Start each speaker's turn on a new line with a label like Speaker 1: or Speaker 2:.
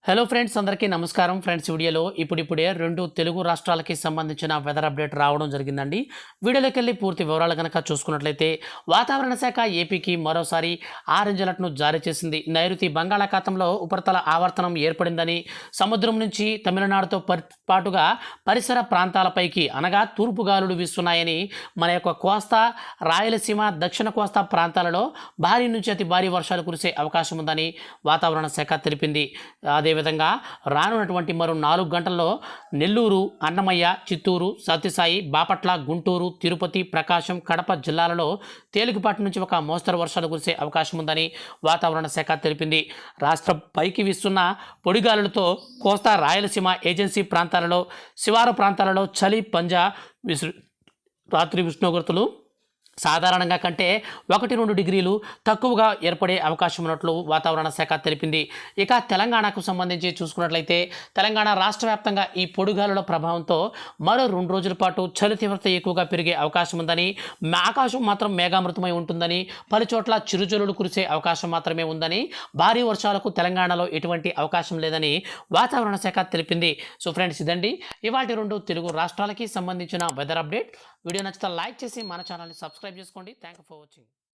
Speaker 1: Hello friends, అందరికీ నమస్కారం. Friends, వీడియోలో ఇప్పుడిప్పుడే రెండు తెలుగు రాష్ట్రాలకి సంబంధించిన వెదర్ అప్డేట్ రావడం జరిగిందండి. వీడియోలోకి వెళ్ళి పూర్తి వివరాలు కనుక చూసుకున్నట్లయితే వాతావరణ శాఖ ఏపీకి మరోసారి ఆరెంజ్ అలర్ట్ను జారీ చేసింది. నైరుతి బంగాళాఖాతంలో ఉపరితల ఆవర్తనం ఏర్పడిందని, సముద్రం నుంచి తమిళనాడుతో పాటుగా పరిసర ప్రాంతాలపైకి అనగా తూర్పు గాలులు వీస్తున్నాయని, మన యొక్క కోస్తా, రాయలసీమ, దక్షిణ కోస్తా ప్రాంతాలలో భారీ నుంచి అతి భారీ వర్షాలు కురిసే అవకాశం ఉందని వాతావరణ శాఖ తెలిపింది. అదేవిధంగా రానున్నటువంటి మరో 4 గంటల్లో నెల్లూరు, అన్నమయ్య, చిత్తూరు, సత్యసాయి, బాపట్ల, గుంటూరు, తిరుపతి, ప్రకాశం, కడప జిల్లాలలో తేలికపాటి నుంచి ఒక మోస్తరు వర్షాలు కురిసే అవకాశం ఉందని వాతావరణ శాఖ తెలిపింది. రాష్ట్రం పైకి వీస్తున్న పొడిగాలులతో కోస్తా, రాయలసీమ ఏజెన్సీ ప్రాంతాలలో, శివారు ప్రాంతాలలో చలి పంజా రాత్రి ఉష్ణోగ్రతలు సాధారణంగా కంటే 1-2 డిగ్రీలు తక్కువగా ఏర్పడే అవకాశం ఉన్నట్లు వాతావరణ శాఖ తెలిపింది. ఇక తెలంగాణకు సంబంధించి చూసుకున్నట్లయితే తెలంగాణ రాష్ట్ర వ్యాప్తంగా ఈ పొడిగాలుల ప్రభావంతో మరో 2 రోజుల పాటు చలి తీవ్రత ఎక్కువగా పెరిగే అవకాశం ఉందని, ఆకాశం మాత్రం మేఘామృతమై ఉంటుందని, పలు చోట్ల చిరుజల్లులు కురిసే అవకాశం మాత్రమే ఉందని, భారీ వర్షాలకు తెలంగాణలో ఎటువంటి అవకాశం లేదని వాతావరణ శాఖ తెలిపింది. సో ఫ్రెండ్స్, ఇదండి ఇవాల్టి 2 తెలుగు రాష్ట్రాలకి సంబంధించిన వెదర్ అప్డేట్. వీడియో నచ్చితే లైక్ చేసి మన ఛానల్ని సబ్స్క్రైబ్ చేసుకోండి. Thank you for watching.